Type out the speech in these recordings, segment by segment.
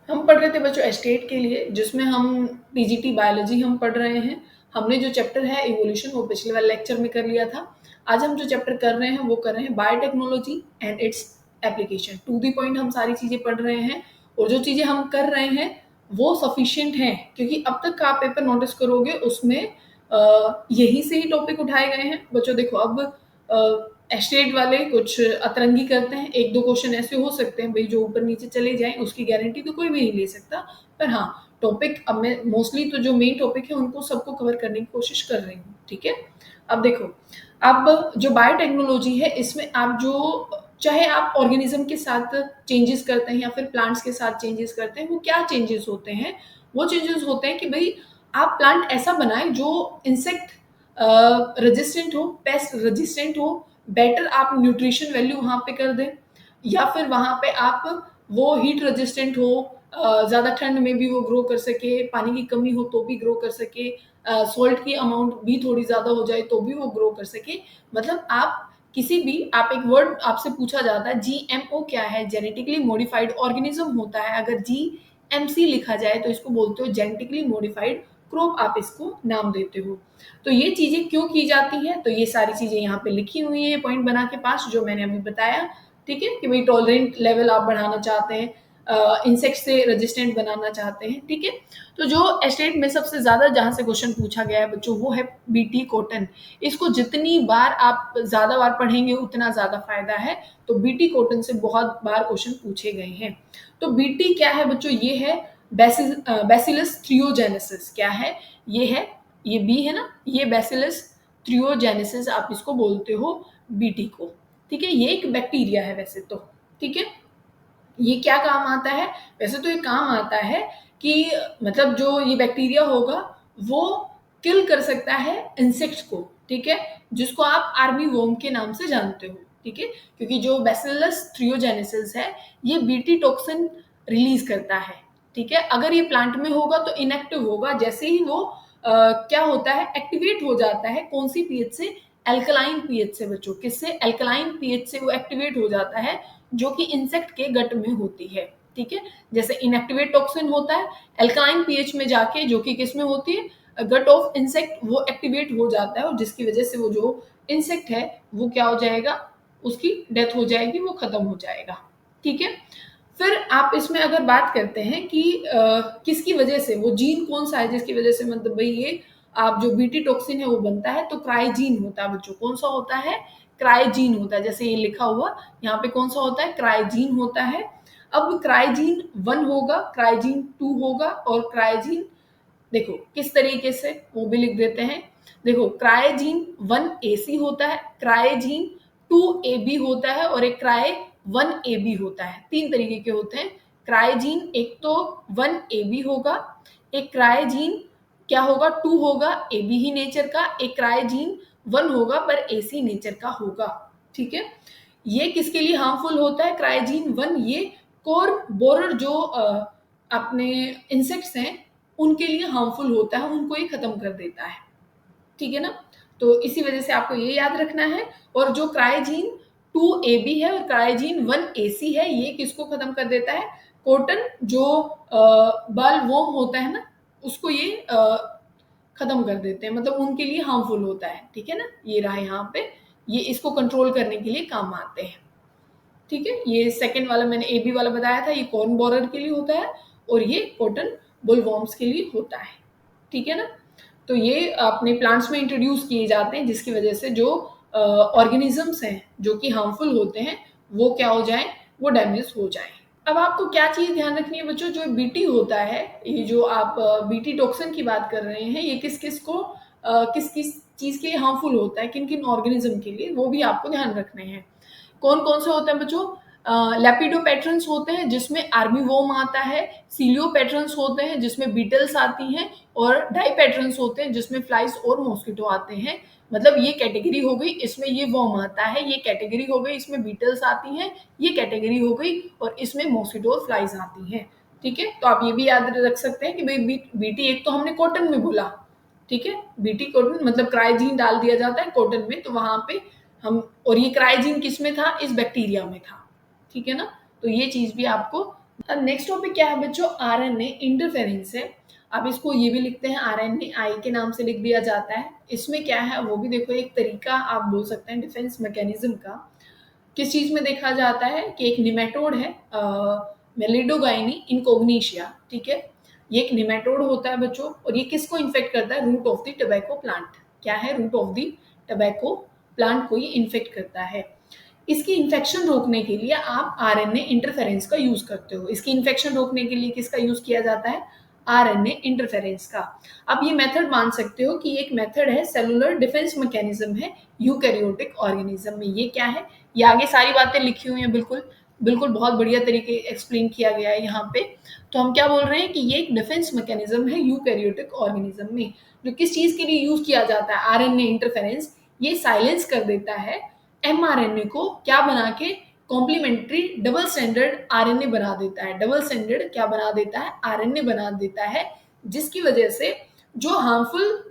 हम पढ़ रहे थे बच्चों एस्टेट के लिए, जिसमें हम पीजीटी बायोलॉजी हम पढ़ रहे हैं। हमने जो चैप्टर है इवोल्यूशन वो पिछले वाले लेक्चर में कर लिया था। आज हम जो चैप्टर कर रहे हैं वो कर रहे हैं biotechnology and its application. To the point हम सारी चीज़ें पढ़ रहे हैं और जो चीज़ें हम कर रहे हैं वो सफिशिएंट हैं, क्योंकि अब तक का आप पेपर नोटिस करोगे उसमें यहीं से ही टॉपिक उठाए गए हैं। बच्चों देखो, अब एस्टेट वाले कुछ अतरंगी करते हैं, एक दो क्वेश्चन ऐसे हो सकते हैं भाई जो ऊपर नीचे चले जाएं, उसकी गारंटी तो कोई भी नहीं ले सकता। पर हाँ, टॉपिक अब मैं मोस्टली तो जो मेन टॉपिक है उनको सबको कवर करने की कोशिश कर रही हूँ। ठीक है, अब देखो, अब जो बायोटेक्नोलॉजी है इसमें आप जो चाहे आप ऑर्गेनिज्म के साथ चेंजेस करते हैं या फिर प्लांट्स के साथ चेंजेस करते हैं, वो क्या चेंजेस होते हैं? वो चेंजेस होते हैं कि भाई आप प्लांट ऐसा बनाएं जो इंसेक्ट रेजिस्टेंट हो, पेस्ट रेजिस्टेंट हो, बेटर आप न्यूट्रिशन वैल्यू वहाँ पे कर दें, या फिर वहाँ पे आप वो हीट रेजिस्टेंट हो, ज़्यादा ठंड में भी वो ग्रो कर सके, पानी की कमी हो तो भी ग्रो कर सके, सॉल्ट की अमाउंट भी थोड़ी ज़्यादा हो जाए तो भी वो ग्रो कर सके। मतलब आप किसी भी, आप एक वर्ड आपसे पूछा जाता है जीएमओ क्या है, जेनेटिकली मॉडिफाइड ऑर्गेनिज्म होता है। अगर जीएमसी लिखा जाए तो इसको बोलते हो जेनेटिकली मॉडिफाइड क्रॉप, आप इसको नाम देते हो। तो ये चीज़ें क्यों की जाती है, तो ये सारी चीज़ें यहाँ पे लिखी हुई है पॉइंट बना के पास, जो मैंने अभी बताया। ठीक है, कि भाई टॉलरेंट लेवल आप बढ़ाना चाहते हैं, इंसेक्ट से रेजिस्टेंट बनाना चाहते हैं। ठीक है, तो जो एस्टेट में सबसे ज़्यादा जहाँ से क्वेश्चन पूछा गया है बच्चों वो है बीटी कॉटन। इसको जितनी बार आप ज़्यादा बार पढ़ेंगे उतना ज़्यादा फायदा है। तो बीटी कॉटन से बहुत बार क्वेश्चन पूछे गए हैं। तो बीटी क्या है बच्चों? ये है बैसिलस थ्रियोजेनेसिस। क्या है? ये है, ये बी है ना, ये बैसिलस थ्रियोजेनेसिस आप इसको बोलते हो बीटी को। ठीक है, ये एक बैक्टीरिया है वैसे तो। ठीक है, ये क्या काम आता है? वैसे तो ये काम आता है कि मतलब जो ये बैक्टीरिया होगा वो किल कर सकता है इंसेक्ट्स को। ठीक है, जिसको आप आर्मी वर्म के नाम से जानते हो। ठीक है, क्योंकि जो बैसिलस थ्रियोजेनेसिस है ये बीटी टॉक्सिन रिलीज करता है। ठीक है, अगर ये प्लांट में होगा तो इनएक्टिव होगा, जैसे ही वो क्या होता है, एक्टिवेट हो जाता है। कौन सी पीएच से? एल्कलाइन पीएच से बच्चों। किससे? एल्कलाइन पीएच से वो एक्टिवेट हो जाता है, जो कि इंसेक्ट के गट में होती है। ठीक है, जैसे इनएक्टिवेट टॉक्सिन होता है एल्कलाइन पीएच में जाके, जो कि किस में होती है? गट ऑफ इंसेक्ट, वो एक्टिवेट हो जाता है और जिसकी वजह से वो जो इंसेक्ट है वो क्या हो जाएगा, उसकी डेथ हो जाएगी, वो खत्म हो जाएगा। ठीक है, फिर आप इसमें अगर बात करते हैं कि किसकी वजह से, वो जीन कौन सा है जिसकी वजह से मतलब भाई ये आप जो बीटी टॉक्सिन है वो बनता है, तो क्राइजीन होता है बच्चों। कौन सा होता है? क्राइजीन होता है। जैसे ये लिखा हुआ यहाँ पे कौन सा होता है? क्राइजीन होता है। अब क्राइजीन 1 होगा, क्राइजीन 2 होगा और क्राइजीन, देखो किस तरीके से वो भी लिख देते हैं। देखो, क्राइजीन 1 एसी होता है, क्राइजीन 2 एबी होता है और एक क्राई 1 एबी होता है। तीन तरीके के होते हैं क्राइजीन। एक तो 1 एबी होगा, एक क्राइजीन क्या होगा, 2 होगा, एबी ही नेचर का, एक क्राइजीन 1 होगा पर एसी नेचर का होगा। ठीक है, ये किसके लिए हार्मफुल होता है क्राइजीन 1? ये कोर बोरर जो अपने इंसेक्ट्स हैं उनके लिए हार्मफुल होता है, उनको ये खत्म कर देता है। ठीक है ना, तो इसी वजह से आपको ये याद रखना है। और जो क्राइजीन 2 एबी है और क्राइजीन 1 एसी है, ये किसको खत्म कर देता है? कॉटन जो बल वोम होता है ना, उसको ये खत्म कर देते हैं, मतलब उनके लिए हार्मफुल होता है। ठीक है ना, ये रहा यहाँ पे, ये इसको कंट्रोल करने के लिए काम आते हैं। ठीक है, ये सेकंड वाला मैंने एबी वाला बताया था, ये कॉर्न बोरर के लिए होता है और ये कॉटन बुलवॉर्म्स के लिए होता है। ठीक है ना, तो ये अपने प्लांट्स में इंट्रोड्यूस किए जाते हैं, जिसकी वजह से जो ऑर्गेनिजम्स हैं जो कि हार्मफुल होते हैं वो क्या हो जाए, वो डैमेज हो जाए। अब आपको क्या चीज़ ध्यान रखनी है बच्चों, जो बीटी होता है, ये जो आप बीटी टॉक्सिन की बात कर रहे हैं, ये किस किस को किस किस चीज़ के लिए हार्मफुल होता है, किन किन ऑर्गेनिज्म के लिए, वो भी आपको ध्यान रखने हैं। कौन कौन से होते हैं बच्चों? लेपिडोपेट्रन्स होते हैं जिसमें आर्मी वोम आता है, सीलियोपेट्रन्स होते हैं जिसमें बीटल्स आती हैं और डाइपेट्रन्स होते हैं जिसमें फ्लाइज और मॉस्किटो आते हैं। मतलब ये कैटेगरी हो गई, इसमें ये वॉर्म आता है, ये कैटेगरी हो गई, इसमें बीटल्स आती हैं, ये कैटेगरी हो गई और इसमें मॉस्किटो और फ्लाइज आती हैं। ठीक है, तो आप ये भी याद रख सकते हैं कि भाई बीटी एक तो हमने कॉटन में बोला। ठीक है, बीटी कॉटन मतलब क्राइजीन डाल दिया जाता है कॉटन में, तो वहां पे हम, और ये क्राइजीन किस में था? इस बैक्टीरिया में था। ठीक है ना, तो ये चीज भी आपको अब नेक्स्ट टॉपिक क्या है बच्चों, आरएनए इंटरफेरेंस है। आप इसको ये भी लिखते हैं आरएनए आई के नाम से लिख दिया जाता है। इसमें क्या है वो भी देखो, एक तरीका आप बोल सकते हैं डिफेंस मैकेनिज्म का। किस चीज में देखा जाता है कि एक निमेटोड है मेलिडोगाइनी इनकोग्निशिया, ठीक है। ये एक निमेटोड होता है बच्चों, और ये किसको इन्फेक्ट करता है, root of the tobacco plant. क्या है, root of the tobacco plant को ये इन्फेक्ट करता है। इसकी इन्फेक्शन रोकने के लिए आप आरएनए इंटरफेरेंस का यूज करते हो। इसकी इन्फेक्शन रोकने के लिए किसका यूज किया जाता है, आरएनए इंटरफेरेंस का। अब ये मेथड मान सकते हो कि एक मेथड है, सेलुलर डिफेंस मैकेनिज्म है यूकैरियोटिक ऑर्गेनिज्म में। ये क्या है, ये आगे सारी बातें लिखी हुई हैं, बिल्कुल बिल्कुल बहुत बढ़िया तरीके एक्सप्लेन किया गया है यहाँ पे। तो हम क्या बोल रहे हैं कि ये एक डिफेंस मैकेनिज्म है यूकैरियोटिक ऑर्गेनिज्म में, जो किस चीज के लिए यूज किया जाता है, आरएनए इंटरफेरेंस। ये साइलेंस कर देता है एमआरएनए को, क्या बना के, कॉम्प्लीमेंट्री डबल स्टैंडर्ड आरएनए बना देता है। डबल स्टैंडर्ड क्या बना देता है, आरएनए बना देता है, जिसकी वजह से जो हार्मफुल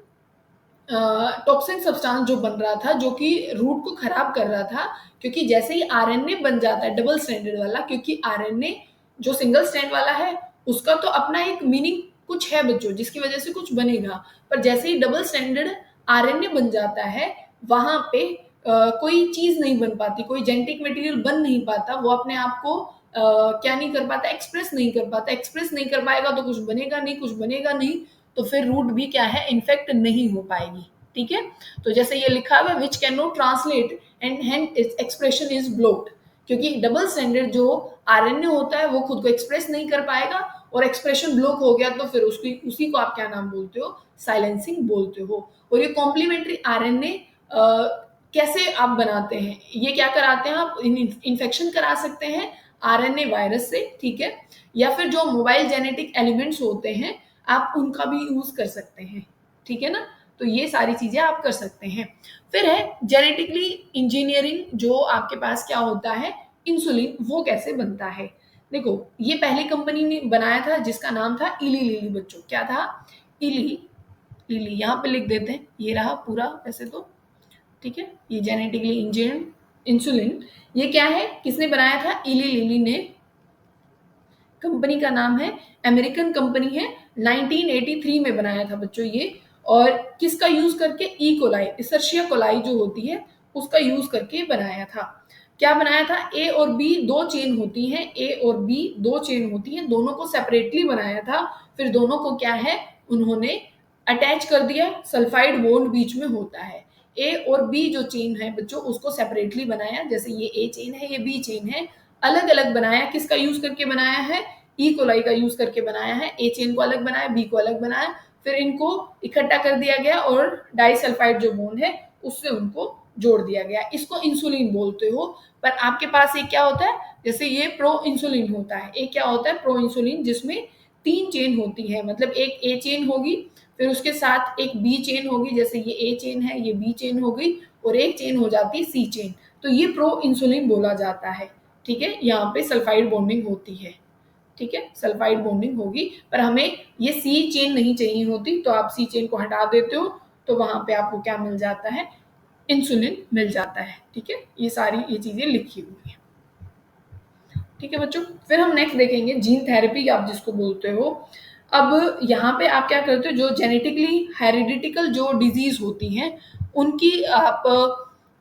टॉक्सिक सब्सटेंस जो बन रहा था, जो कि रूट को खराब कर रहा था, क्योंकि जैसे ही आरएनए बन जाता है डबल स्टैंडर्ड वाला, क्योंकि आरएनए जो सिंगल स्टैंड वाला है उसका तो अपना एक मीनिंग कुछ है बच्चों, जिसकी वजह से कुछ बनेगा। पर जैसे ही डबल स्टैंडर्ड आरएनए बन जाता है, वहां पे कोई चीज नहीं बन पाती, कोई जेनेटिक मटेरियल बन नहीं पाता, वो अपने आप को क्या नहीं कर पाता, एक्सप्रेस नहीं कर पाता। एक्सप्रेस नहीं कर पाएगा तो कुछ बनेगा नहीं, कुछ बनेगा नहीं तो फिर रूट भी क्या है, इन्फेक्ट नहीं हो पाएगी, ठीक है। तो जैसे ये लिखा हुआ है, which can not translate and hence its expression is blocked, क्योंकि डबल स्टैंडर्ड जो आरएनए होता है वो खुद को एक्सप्रेस नहीं कर पाएगा, और एक्सप्रेशन ब्लॉक हो गया तो फिर उसी को आप क्या नाम बोलते हो, साइलेंसिंग बोलते हो। और ये कॉम्प्लीमेंट्री आरएनए कैसे आप बनाते हैं, ये क्या कराते हैं आप, इन्फेक्शन करा सकते हैं आरएनए वायरस से, ठीक है, या फिर जो मोबाइल जेनेटिक एलिमेंट्स होते हैं आप उनका भी यूज कर सकते हैं, ठीक है ना। तो ये सारी चीजें आप कर सकते हैं। फिर है जेनेटिकली इंजीनियरिंग, जो आपके पास क्या होता है, इंसुलिन, वो कैसे बनता है। देखो, ये पहली कंपनी ने बनाया था जिसका नाम था इली लिली बच्चों। क्या था, इली लिली, यहाँ पे लिख देते हैं, ये रहा पूरा वैसे तो, ठीक है। ये जेनेटिकली इंजीनियर्ड इंसुलिन, ये क्या है, किसने बनाया था, इली लिली ने। कंपनी का नाम है, अमेरिकन कंपनी है, 1983 में बनाया था बच्चों ये। और किसका यूज करके, ई कोलाई, इसेर्शिया कोलाई जो होती है उसका यूज करके बनाया था। क्या बनाया था, ए और बी दो चेन होती हैं, ए और बी दो चेन होती हैं, दोनों को सेपरेटली बनाया था। फिर दोनों को क्या है, उन्होंने अटैच कर दिया, सल्फाइड बॉन्ड बीच में होता है। ए और बी जो चेन है बच्चों उसको सेपरेटली बनाया, जैसे ये ए चेन है, ये बी चेन है, अलग अलग बनाया। किसका यूज करके बनाया है, ई कोलाई का यूज करके बनाया है। ए चेन को अलग बनाया, बी को अलग बनाया, फिर इनको इकट्ठा कर दिया गया और डाइसल्फाइड जो बॉन्ड है उससे उनको जोड़ दिया गया। इसको इंसुलिन बोलते हो। पर आपके पास एक क्या होता है, जैसे ये प्रो इंसुलिन होता है, एक क्या होता है, प्रो इंसुलिन, जिसमें तीन चेन होती है, मतलब एक ए चेन होगी, फिर उसके साथ एक बी चेन होगी, जैसे ये ए चेन है, ये बी चेन हो गई, और एक चेन हो जाती है सी चेन। तो ये प्रो इंसुलिन बोला जाता है, ठीक है। यहाँ पे सल्फाइड बॉन्डिंग होती है, ठीक है, सल्फाइड बॉन्डिंग होगी। पर हमें ये सी चेन नहीं चाहिए होती, तो आप सी चेन को हटा देते हो, तो वहां पे आपको क्या मिल जाता है, इंसुलिन मिल जाता है, ठीक है। ये सारी ये चीजें लिखी हुई है, ठीक है बच्चों। फिर हम नेक्स्ट देखेंगे जीन थेरेपी, आप जिसको बोलते हो। अब यहाँ पे आप क्या करते हो, जो जेनेटिकली हेरिडिटिकल जो डिजीज होती हैं उनकी आप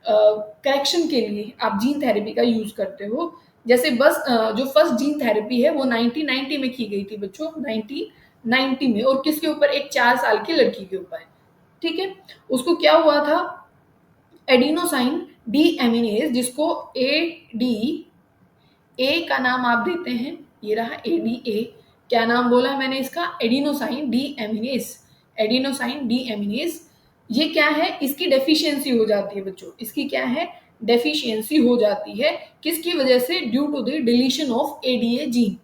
करेक्शन के लिए आप जीन थेरेपी का यूज करते हो। जैसे बस जो फर्स्ट जीन थेरेपी है वो 1990 में की गई थी बच्चों, 1990 में, और किसके ऊपर, एक 4 साल की लड़की के ऊपर, ठीक है। उसको क्या हुआ था, एडिनोसाइन डी एमिनेज, जिसको ए डी, ए का नाम आप देते हैं, ये रहा एडीए। क्या नाम बोला है मैंने इसका, एडिनोसाइन डी एमिनेस, एडिनोसाइन डी एमिनेस। ये क्या है, इसकी डेफिशिएंसी हो जाती है बच्चों, इसकी क्या है, डेफिशिएंसी हो जाती है, किसकी वजह से, due to the deletion of ADA gene.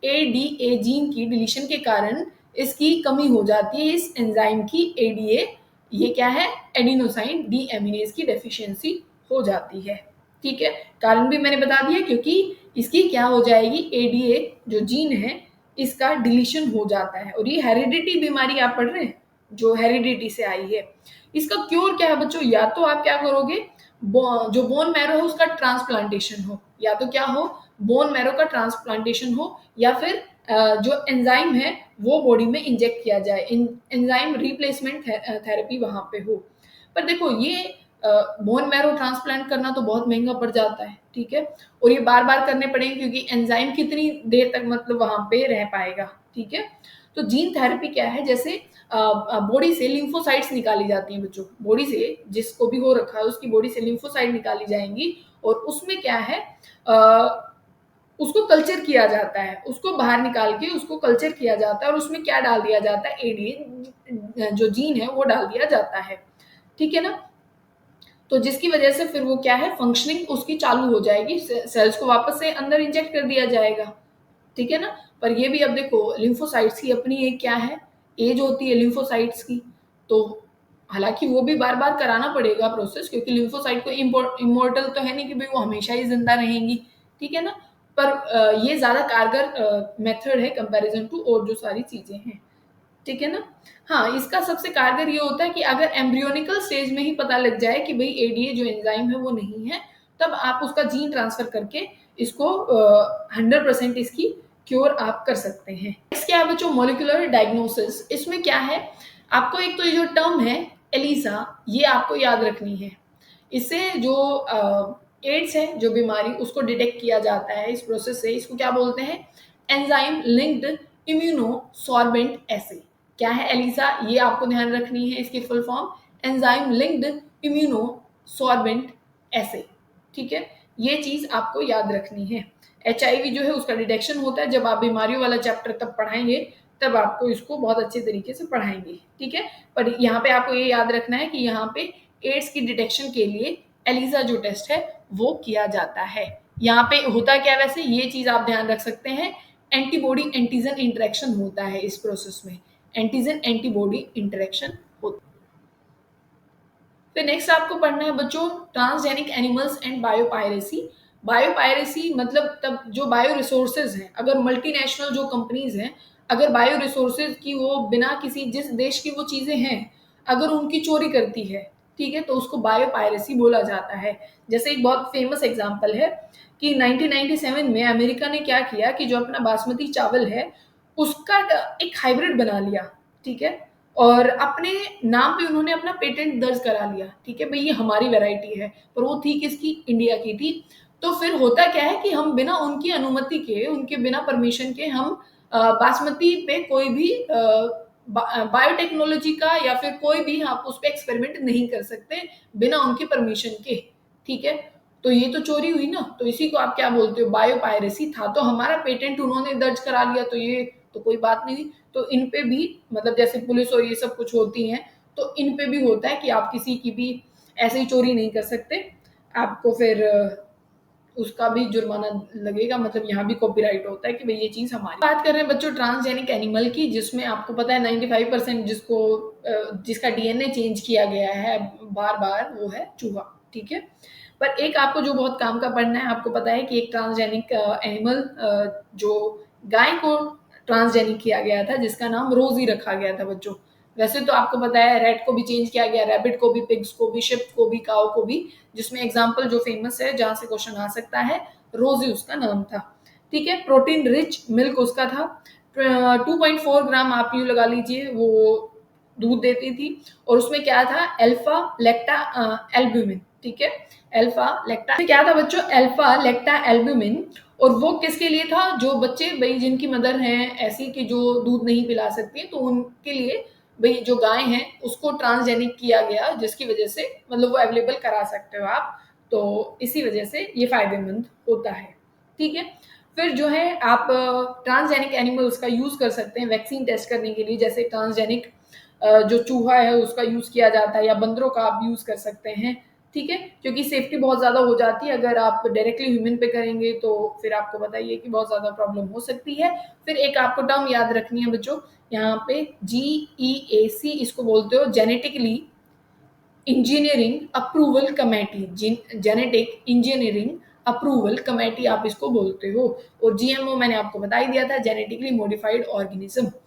ADA gene की डिलीशन के कारण इसकी कमी हो जाती है, इस एंजाइम की, एडीए, ये क्या है, एडिनोसाइन डी एमिनेस की डेफिशिएंसी हो जाती है, ठीक है। कारण भी मैंने बता दिया, क्योंकि इसकी क्या हो जाएगी, एडीए जो जीन है इसका डिलीशन हो जाता है। और ये हेरिडिटी बीमारी आप पढ़ रहे हैं, जो हेरिडिटी से आई है। इसका क्योर क्या है बच्चों, या तो आप क्या करोगे, जो बोन मैरो है उसका ट्रांसप्लांटेशन हो, या तो क्या हो, बोन मैरो का ट्रांसप्लांटेशन हो या फिर जो एंजाइम है वो बॉडी में इंजेक्ट किया जाए, एंजाइम रिप्लेसमेंट थेरेपी वहां पे हो। पर देखो ये बोन मैरो ट्रांसप्लांट करना तो बहुत महंगा पड़ जाता है, ठीक है, और ये बार बार करने पड़ेंगे क्योंकि एंजाइम कितनी देर तक मतलब वहां पे रह पाएगा, ठीक है। तो जीन थेरेपी क्या है, जैसे बॉडी से लिम्फोसाइट्स निकाली जाती हैं बच्चों, बॉडी से जिसको भी हो रखा है उसकी बॉडी से लिम्फोसाइट निकाली जाएंगी और उसमें क्या है उसको कल्चर किया जाता है, उसको बाहर निकाल के उसको कल्चर किया जाता है और उसमें क्या डाल दिया जाता है, एडीए जो जीन है वो डाल दिया जाता है, ठीक है ना। तो जिसकी वजह से फिर वो क्या है, फंक्शनिंग उसकी चालू हो जाएगी, सेल्स को वापस से अंदर इंजेक्ट कर दिया जाएगा, ठीक है ना। पर ये भी अब देखो लिम्फोसाइट्स की अपनी एक क्या है, एज होती है लिम्फोसाइट्स की, तो हालांकि वो भी बार बार कराना पड़ेगा प्रोसेस, क्योंकि लिम्फोसाइट को इमोर्टल तो है नहीं कि भाई वो हमेशा ही जिंदा रहेंगी, ठीक है ना। पर ये ज्यादा कारगर मेथड है कंपैरिजन टू और जो सारी चीजें हैं, ठीक है ना। हाँ, इसका सबसे कारगर ये होता है कि अगर एम्ब्रियोनिकल स्टेज में ही पता लग जाए कि भाई एडीए जो एंजाइम है वो नहीं है, तब आप उसका जीन ट्रांसफर करके इसको 100% इसकी क्योर आप कर सकते हैं। नेक्स्ट क्या है बच्चों, मोलिकुलर डायग्नोसिस। इसमें क्या है, आपको एक तो ये जो टर्म है एलिसा, ये आपको याद रखनी है। इससे जो एड्स है जो बीमारी उसको डिटेक्ट किया जाता है इस प्रोसेस से, इसको क्या बोलते हैं, एंजाइम लिंक्ड इम्यूनोसॉर्बेंट एसे। क्या है एलिसा, ये आपको ध्यान रखनी है, इसकी full form enzyme linked immunosorbent assay, ठीक है, ये चीज आपको याद रखनी है। एचआईवी जो है उसका डिटेक्शन होता है, जब आप बीमारियों वाला चैप्टर तब पढ़ाएंगे तब आपको इसको बहुत अच्छे तरीके से पढ़ाएंगे, ठीक है। पर यहाँ पे आपको ये याद रखना है कि यहाँ पे एड्स की डिटेक्शन के लिए एलिसा जो टेस्ट है वो किया जाता है। यहाँ पे होता क्या, वैसे ये चीज आप ध्यान रख सकते हैं, एंटीबॉडी एंटीजन इंटरेक्शन होता है इस प्रोसेस में, एंटीजन एंटीबॉडी इंटरेक्शन होता है। फिर नेक्स्ट आपको पढ़ना है बच्चों transgenic animals and biopiracy. Biopiracy मतलब तब जो बायो रिसोर्सेज हैं, अगर मल्टीनेशनल जो कंपनीज हैं, अगर बायो रिसोर्सेज की वो बिना किसी जिस देश की वो चीजें हैं अगर उनकी चोरी करती है, ठीक है, तो उसको बायोपायरेसी बोला जाता है। जैसे एक बहुत फेमस एग्जांपल है कि 1997 में अमेरिका ने क्या किया कि जो अपना बासमती चावल है उसका एक हाइब्रिड बना लिया, ठीक है, और अपने नाम पे उन्होंने अपना पेटेंट दर्ज करा लिया, ठीक है, भाई ये हमारी वैरायटी है, पर वो थी किसकी, इंडिया की थी। तो फिर होता क्या है कि हम बिना उनकी अनुमति के, उनके बिना परमिशन के हम बासमती पे कोई भी बायोटेक्नोलॉजी का या फिर कोई भी आप उस पर एक्सपेरिमेंट नहीं कर सकते बिना उनकी परमिशन के, ठीक है। तो ये तो चोरी हुई ना, तो इसी को आप क्या बोलते हो, बायोपायरेसी। था तो हमारा पेटेंट उन्होंने दर्ज करा लिया, तो ये तो कोई बात नहीं हुई। तो इन पे भी मतलब जैसे पुलिस और ये सब कुछ होती हैं, तो इन पे भी होता है कि आप किसी की भी ऐसे ही चोरी नहीं कर सकते, आपको फिर उसका भी जुर्माना लगेगा, मतलब यहाँ भी कॉपीराइट होता है कि भाई ये चीज हमारी। बात कर रहे हैं बच्चों ट्रांसजेनिक एनिमल की, जिसमें आपको पता है 95% जिसको जिसका डीएनए चेंज किया गया है बार बार, वो है चूहा, ठीक है। पर एक आपको जो बहुत काम का पढ़ना है, आपको पता है कि एक ट्रांसजेनिक एनिमल जो गाय को ट्रांसजेनिक किया गया था जिसका नाम रोजी रखा गया था बच्चों। वैसे तो आपको पता है रेड को भी चेंज किया गया, रैबिट को भी, पिग्स को भी, शिप को भी, काउ को भी, जिसमें एग्जाम्पल जो फेमस है जहां से क्वेश्चन आ सकता है, रोजी उसका नाम था, ठीक है। प्रोटीन रिच मिल्क उसका था, 2.4 ग्राम आप यूं लगा लीजिए वो दूध देती थी, और उसमें क्या था, अल्फा लेक्टा एल्ब्यूमिन, ठीक है, अल्फा लेक्टा क्या था बच्चों, अल्फा लेक्टा एल्ब्यूमिन। और वो किसके लिए था, जो बच्चे भाई जिनकी मदर हैं ऐसी कि जो दूध नहीं पिला सकती, तो उनके लिए भाई जो गाय है उसको ट्रांसजेनिक किया गया, जिसकी वजह से मतलब वो अवेलेबल करा सकते हो आप, तो इसी वजह से ये फायदेमंद होता है, ठीक है। फिर जो है आप ट्रांसजेनिक एनिमल्स का यूज कर सकते हैं वैक्सीन टेस्ट करने के लिए, जैसे ट्रांसजेनिक जो चूहा है उसका यूज किया जाता है, या बंदरों का आप यूज कर सकते हैं, ठीक है, क्योंकि सेफ्टी बहुत ज्यादा हो जाती है। अगर आप डायरेक्टली ह्यूमन पे करेंगे तो फिर आपको बताइए कि बहुत ज्यादा प्रॉब्लम हो सकती है। फिर एक आपको टर्म याद रखनी है बच्चों, यहाँ पे GEAC इसको बोलते हो, genetically engineering approval committee, genetic engineering approval committee आप इसको बोलते हो। और GMO मैंने आपको बता ही दिया था, जेनेटिकली मॉडिफाइड ऑर्गेनिज्म।